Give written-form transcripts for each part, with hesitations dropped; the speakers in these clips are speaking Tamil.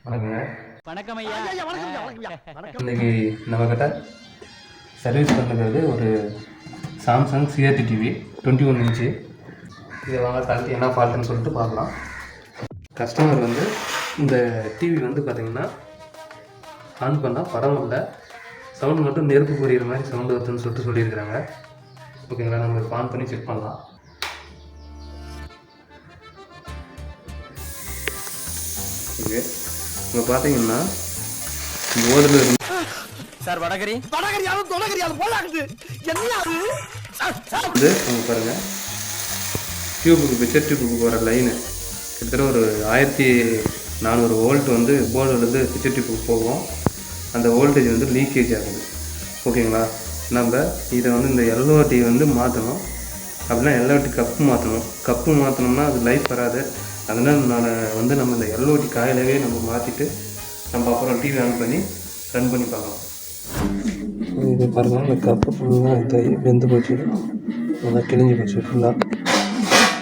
வணக்கங்க. வணக்கம் ஐயா. இன்னைக்கு நம்மக்கிட்ட சர்வீஸ் பண்ணுறது ஒரு சாம்சங் சிஆர்டி டிவி 21 இன்ச்சு. இதை வாங்க கழட்டி என்ன ஃபால்ட்டுன்னு சொல்லிட்டு பார்க்கலாம். கஸ்டமர் வந்து இந்த டிவி வந்து பார்த்திங்கன்னா ஆன் பண்ணால் படம் இல்லை, சவுண்டு மட்டும் நெருப்பு புரியிற மாதிரி சவுண்டு வருதுன்னு சொல்லிட்டு சொல்லியிருக்கிறாங்க. ஓகேங்களா, நம்ம இப்போ ஆன் பண்ணி செக் பண்ணலாம். ஓகே, இப்போ பார்த்தீங்கன்னா போர்டில் இருந்து சார் வடகரி இது அவங்க பாருங்கள், டியூபுக்கு பிக்சர் டியூபுக்கு போகிற லைனு கிட்டத்தட்ட ஒரு 1400 வோல்ட் வந்து போர்டுலேருந்து பிக்சர் டியூபுக்கு போகும். அந்த வோல்டேஜ் வந்து லீக்கேஜ் ஆகுது. ஓகேங்களா, நம்ம இதை வந்து இந்த எல்ஓடி வந்து மாற்றணும். அப்படின்னா எல்ஓடி கப்பு மாற்றணும்னா அது லைஃப் வராது. அதனால் நான் வந்து நம்ம இந்த எல்ஓடி காயிலவே நம்ம மாற்றிட்டு நம்ம அப்புறம் டிவி ஆன் பண்ணி ரன் பண்ணி பார்க்கலாம். இது பாருங்கள், இந்த கப்பு ஃபுல்லாக இதாகி வெந்து போச்சு, நல்லா கிழிஞ்சி போச்சு ஃபுல்லாக.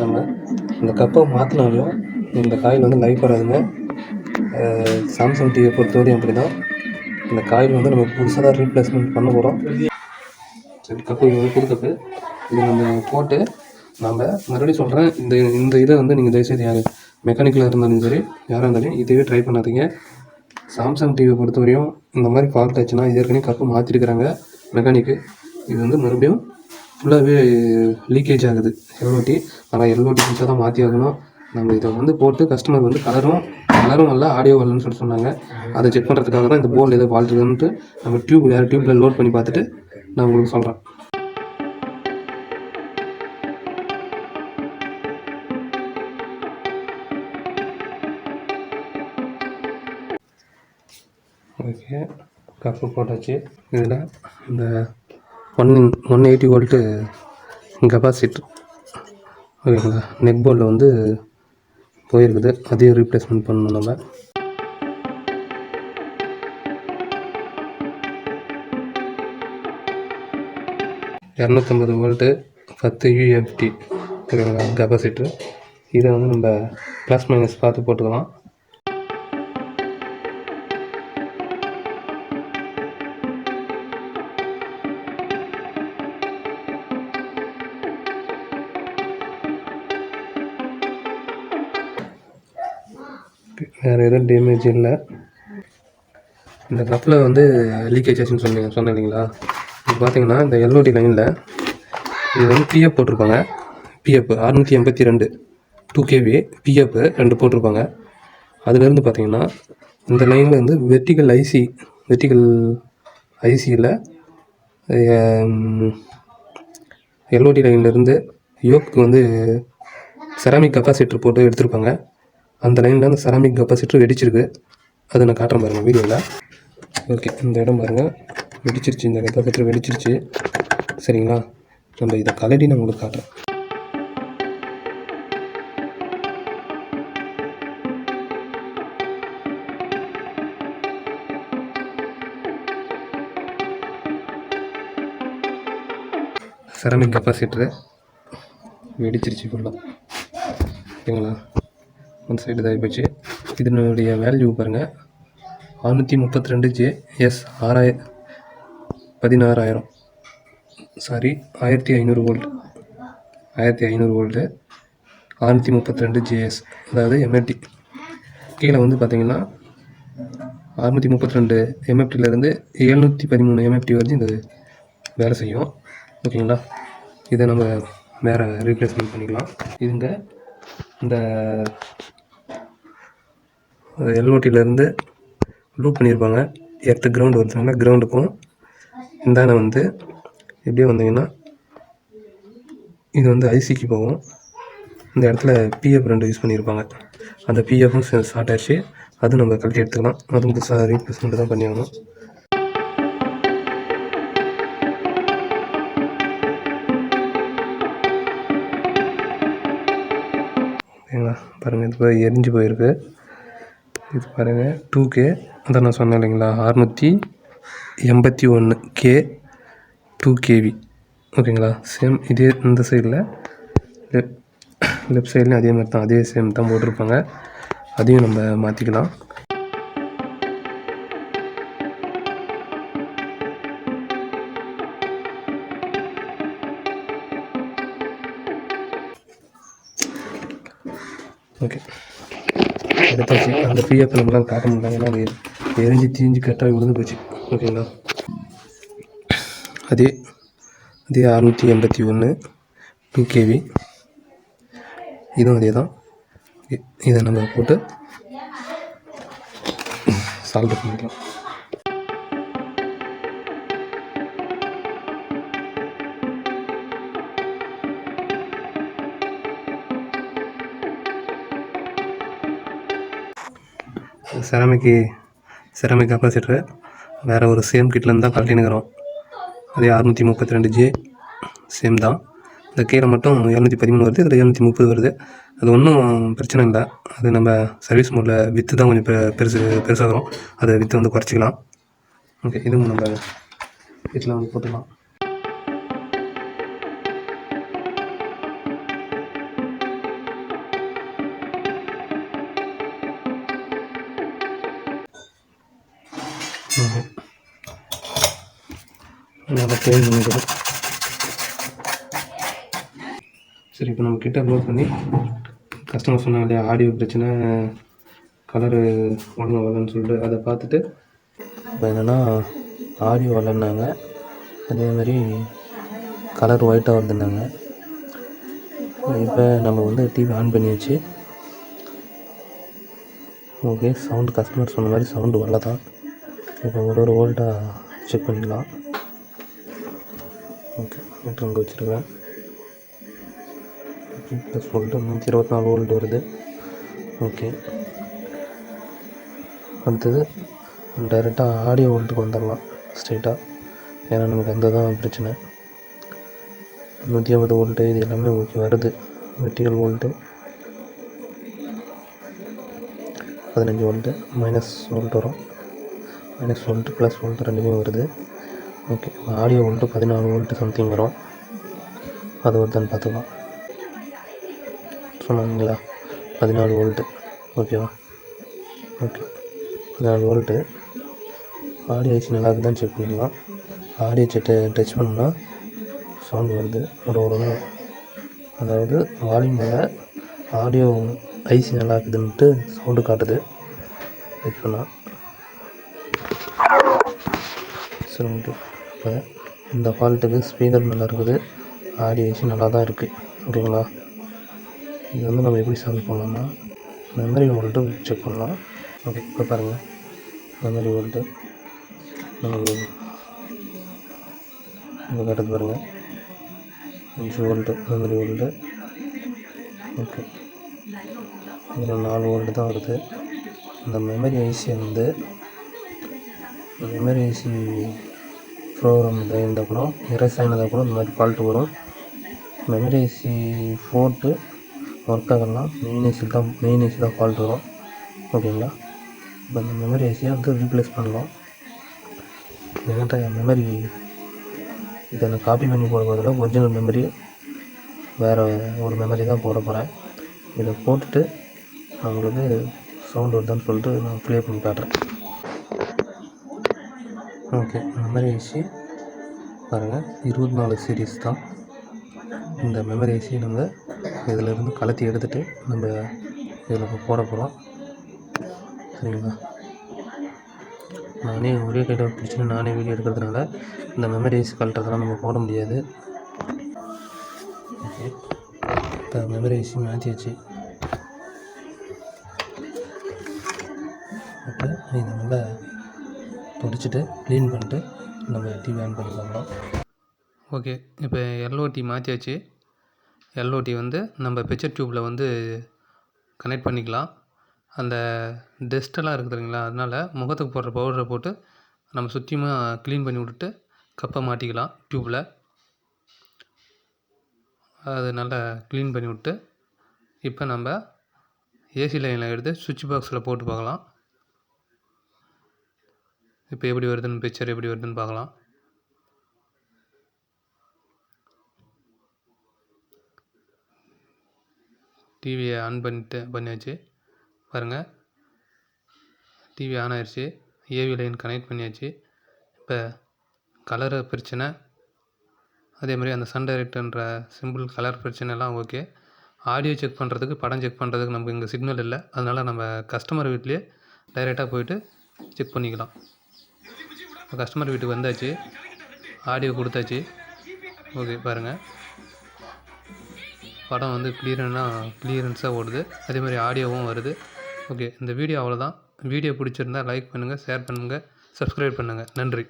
நம்ம இந்த கப்பை மாற்றினாலும் இந்த காயில் வந்து லைஃப் வராதுங்க. சாம்சங் டிவியை பொறுத்தவரையும் அப்படி தான். இந்த காயில் வந்து நம்ம புதுசாக தான் ரீப்ளேஸ்மெண்ட் பண்ண போகிறோம். சரி, கப்பு இது வந்து புது கப்பு. இது நம்ம போட்டு நம்ம மறுபடியும் சொல்கிறேன், இந்த இதை வந்து நீங்கள் தயவுசெய்து யார் மெக்கானிக்கலாக இருந்தாலும் சரி யாராக இருந்தாலும் இதுவே ட்ரை பண்ணாதீங்க. சாம்சங் டிவியை பொறுத்தவரையும் இந்த மாதிரி ஃபால்ட் ஆச்சுன்னா, இது ஏற்கனவே கப்பு மாற்றிருக்கிறாங்க மெக்கானிக்கு. இது வந்து மறுபடியும் ஃபுல்லாகவே லீக்கேஜ் ஆகுது எல்ஓடி. ஆனால் எல்ஓடி புதுசாக தான் மாற்றி ஆகணும். நம்ம இதை வந்து போட்டு கஸ்டமர் வந்து கலரும் வரல, ஆடியோ வரலன்னு சொல்லி சொன்னாங்க. அதை செக் பண்ணுறதுக்காக தான் இந்த போர்டில் ஏதோ ஃபால்ட் இருக்குன்ட்டு நம்ம வேறு டியூப்பில் லோட் பண்ணி பார்த்துட்டு நான் உங்களுக்கு சொல்கிறேன். ஓகே, கப்பு போட்டாச்சு. இதில் இந்த 180 வோல்ட்டு கெப்பாசிட்டர் ஓகேங்களா, நெக் போர்டில் வந்து போயிருக்குது. அதையும் ரீப்ளேஸ்மெண்ட் பண்ணணும். நம்ம 250 வோல்ட்டு 10 UFT ஓகேங்களா கெப்பாசிட்டர். இதை வந்து நம்ம ப்ளஸ் மைனஸ் பார்த்து போட்டுக்கலாம். வேறு எதுவும் டேமேஜ் இல்லை. இந்த கப்பில் வந்து லீக்கேஜ் ஆச்சுன்னு சொன்னேன் இல்லைங்களா. இப்போ பார்த்தீங்கன்னா இந்த எல்ஓடி லைனில் இது வந்து பிஎஃப் போட்டிருப்பாங்க. பிஎஃப் 682 2kV பிஎஃப் 2 போட்டிருப்பாங்க. அதுலேருந்து பார்த்தீங்கன்னா இந்த லைனில் வந்து வெர்டிகல் ஐசியில் எல்ஓடி லைன்லேருந்து யோக்கு வந்து செராமிக் கெப்பாசிட்டர் போட்டு எடுத்திருப்பாங்க. அந்த லைனில் அந்த செராமிக் கெப்பாசிட்டர் வெடிச்சிருக்கு. அதை நான் காட்டுறேன் பாருங்கள் வீடியோவில். ஓகே, இந்த இடம் பாருங்கள், வெடிச்சிருச்சு. இந்த கெப்பாசிட்டர் வெடிச்சிருச்சு. சரிங்களா, நம்ம இதை கலட்டி நான் உங்களுக்கு காட்டுறேன். செராமிக் கெப்பாசிட்டரு வெடிச்சிருச்சு ஃபுல்லாக. ஓகேங்களா, அந்த சைடு இதாகி போச்சு. இதனுடைய வேல்யூ பாருங்கள், 632 JS 16,000 சாரி 1500 வோல்ட் 632 JS, அதாவது எம்எஃப்டி. கீழே வந்து பார்த்திங்கன்னா 632 எம்எஃப்டிலேருந்து 713 எம்எஃப்டி வரைக்கும் இந்த வேலை செய்யும். ஓகேங்களா, இதை நம்ம வேறு ரீப்ளேஸ்மெண்ட் பண்ணிக்கலாம். இதுங்க இந்த எல்ஓடியிலேருந்து லூப் பண்ணியிருப்பாங்க. எர்த்து கிரவுண்டு வருதுனால கிரவுண்டுக்கும் இந்தாண்ட வந்து எப்படியே வந்தீங்கன்னா இது வந்து ஐசிக்கு போகும். இந்த இடத்துல பிஎஃப் 2 யூஸ் பண்ணியிருப்பாங்க. அந்த பிஎஃப்பும் ஷார்ட் ஆயிடுச்சு. அதுவும் நம்ம கழட்டி எடுத்துக்கலாம். அதுவும் புதுசாக ரீப்ளேஸ்மெண்ட் தான் பண்ணி ஆகணும். ஓகேங்களா, பாருங்கள், இது போய் எரிஞ்சு போயிருக்கு. இது பாருங்கள் 2K, அதான் நான் சொன்னேன் இல்லைங்களா, 681K 2kV. ஓகேங்களா, சேம் இதே இந்த சைடில் லெஃப்ட் சைட்லேயும் அதே மாதிரி தான், அதே சேம் தான் போட்டிருப்பாங்க. அதையும் நம்ம மாற்றிக்கலாம். எடுத்தாச்சு. அந்த பிஎஃப் நம்மளால் காட்ட முடியல, ஏன்னா அது எரிஞ்சு தீஞ்சு கரெக்டாக விழுந்து போச்சு. ஓகேங்களா. அதே அதே 681 2 kV, இதுவும் அதே தான். இதை நம்ம போட்டு சால்வ் பண்ணிக்கலாம். செராமிக் கெப்பாசிட்டரை வேறு ஒரு சேம் கிட்லேருந்து தான் கழட்டினுக்கிறோம். அதே 632J சேம் தான். இந்த கீழே மட்டும் 713 வருது, இதில் 730 வருது. அது ஒன்றும் பிரச்சனை இல்லை. அது நம்ம சர்வீஸ் மோடில் விற்று தான் கொஞ்சம் பெருசாகிறோம். அதை விற்று வந்து குறைச்சிக்கலாம். ஓகே, இதுவும் நம்ம வீட்டில் வந்து போட்டுக்கலாம். நல்லா க்ளீன் பண்ணிக்கிறோம். சரி, இப்போ நம்ம கிட்ட க்ளோஸ் பண்ணி கஸ்டமர் சொன்னாங்க ஆடியோ பிரச்சனை, கலரு ஒழுங்காக வரலன்னு சொல்லிட்டு அதை பார்த்துட்டு இப்போ என்னென்னா ஆடியோ வரலன்னாங்க, அதேமாதிரி கலர் ஒயிட்டாக வருதுன்னாங்க. இப்போ நம்ம வந்து டிவி ஆன் பண்ணி வச்சு ஓகே, சவுண்டு கஸ்டமர் சொன்ன மாதிரி சவுண்டு வரல தான். இப்போ ஒரு வோல்ட்டாக செக் பண்ணிக்கலாம். ஓகே, மீட்டர் அங்கே வச்சுருக்கேன். ப்ளஸ் வோல்ட்டு 124 வோல்ட் வருது. ஓகே, அடுத்தது டைரெக்டாக ஆடியோ வோல்ட்டுக்கு வந்துடலாம் ஸ்ட்ரெயிட்டாக. ஏன்னா நமக்கு அந்த தான் பிரச்சனை. 150 வோல்ட்டு இது எல்லாமே ஓகே வருது. Vertical volt 15 volt, minus volt வரும். மைனஸ் வோல்ட்டு ப்ளஸ் வோல்ட்டு ரெண்டுமே வருது. Okay, audio volt 14 volt something வரும். அது வருதான்னு பார்த்துக்கலாம். சொன்னாங்களா 14 வோல்ட்டு. ஓகேவா. Okay, 14 volt. ஆடியோ ஐசி நல்லா இருக்குதான்னு செக் பண்ணிக்கலாம். ஆடியோ டச் பண்ணோம்னா சவுண்டு வருது ஒரு அதாவது வால்யூம் மேலே ஆடியோ ஐசி நல்லா இருக்குதுன்ட்டு சவுண்டு காட்டுது. டச் பண்ணால் சவுண்டு. இப்போ இந்த ஃபால்ட்டுக்கு ஸ்பீக்கர் நல்லா இருக்குது, ஆடியோ ஐசி நல்லா தான் இருக்குது. ஓகேங்களா. இது வந்து நம்ம எப்படி சால்வ் பண்ணலாம்னா மெமரி வோல்ட்டு செக் பண்ணலாம். ஓகே, இப்போ பாருங்கள் மெமரி வோல்ட்டு நமக்கு இங்கே காட்டுறது பாருங்கள், 5 வோல்ட்டு மெமரி வோல்ட்டு. ஓகே, இதில் 4 வோல்ட்டு தான் வருது. இந்த மெமரி ஐசியை வந்து மெமரி ஐசி ப்ரோக்ராம் இருந்தால் கூட எரேஸ் ஆகினதாக கூட இந்த மாதிரி ஃபால்ட்டு வரும். மெமரி ஐசி போர்ட்டு ஒர்க் ஆகலாம், மெயின் ஐசி தான் ஃபால்ட் வரும். ஓகேங்களா. இப்போ இந்த மெமரி ஐசியை வந்து ரீப்ளேஸ் பண்ணலாம். என்கிட்ட மெமரி இதை நான் காப்பி பண்ணி போட போதில் ஒரிஜினல் மெமரி வேறு ஒரு மெமரி தான் போட போகிறேன். இதை போட்டுட்டு அவங்களுக்கு சவுண்ட் வருதான்னு சொல்லிட்டு நான் ப்ளே பண்ணி காட்டுறேன். ஓகே, மெமரி ஐசி பாருங்கள் 24 சீரீஸ் தான். இந்த மெமரி ஐசி நம்ம இதிலேருந்து கலத்தி எடுத்துகிட்டு நம்ம இதில் போட போகிறோம். சரிங்களா. நானே ஒரே கையில் பிடிச்சின்னு நானே வீடியோ எடுக்கிறதுனால இந்த மெமரி ஐசி கழட்டுறதெல்லாம் நம்ம போட முடியாது. ஓகே, இப்போ மெமரி ஐசி மாற்றியாச்சு. இப்போ இதை நல்லா துடைச்சிட்டு க்ளீன் பண்ணிட்டு நம்ம டிவி ஆன் பண்ணிக்கலாம். ஓகே, இப்போ எல்ஓடி மாற்றியாச்சு. எல்ஓடி வந்து நம்ம பிக்சர் டியூப்பில் வந்து கனெக்ட் பண்ணிக்கலாம். அந்த டஸ்ட்டெல்லாம் இருக்குது இல்லைங்களா, அதனால் முகத்துக்கு போடுற பவுடரை போட்டு நம்ம சுற்றியுமாக க்ளீன் பண்ணி விட்டுட்டு கப்பை மாட்டிக்கலாம் டியூப்பில். அது நல்லா க்ளீன் பண்ணி விட்டு இப்போ நம்ம ஏசி லைனில் எடுத்து சுவிட்ச் பாக்ஸில் போட்டு பார்க்கலாம். இப்போ எப்படி வருதுன்னு பிக்சர் எப்படி வருதுன்னு பார்க்கலாம். டிவியை ஆன் பண்ணியாச்சு பாருங்கள். டிவி ஆன் ஆயிடுச்சு, ஏவி லைன் கனெக்ட் பண்ணியாச்சு. இப்போ கலரு பிரச்சனை, அதே மாதிரி அந்த சன் டைரக்டர்ன்ற சிம்பிள் கலர் பிரச்சனைலாம் ஓகே. ஆடியோ செக் பண்ணுறதுக்கு படம் செக் பண்ணுறதுக்கு நமக்கு இங்கே சிக்னல் இல்லை. அதனால் நம்ம கஸ்டமர் வீட்லேயே டைரெக்டாக போயிட்டு செக் பண்ணிக்கலாம். இப்போ கஸ்டமர் வீட்டுக்கு வந்தாச்சு, ஆடியோ கொடுத்தாச்சு. ஓகே பாருங்கள், படம் வந்து கிளியரன்ஸாக ஓடுது, அதே மாதிரி ஆடியோவும் வருது. ஓகே, இந்த வீடியோ அவ்வளோதான். வீடியோ பிடிச்சிருந்தா லைக் பண்ணுங்கள், ஷேர் பண்ணுங்கள், சப்ஸ்கிரைப் பண்ணுங்கள். நன்றி.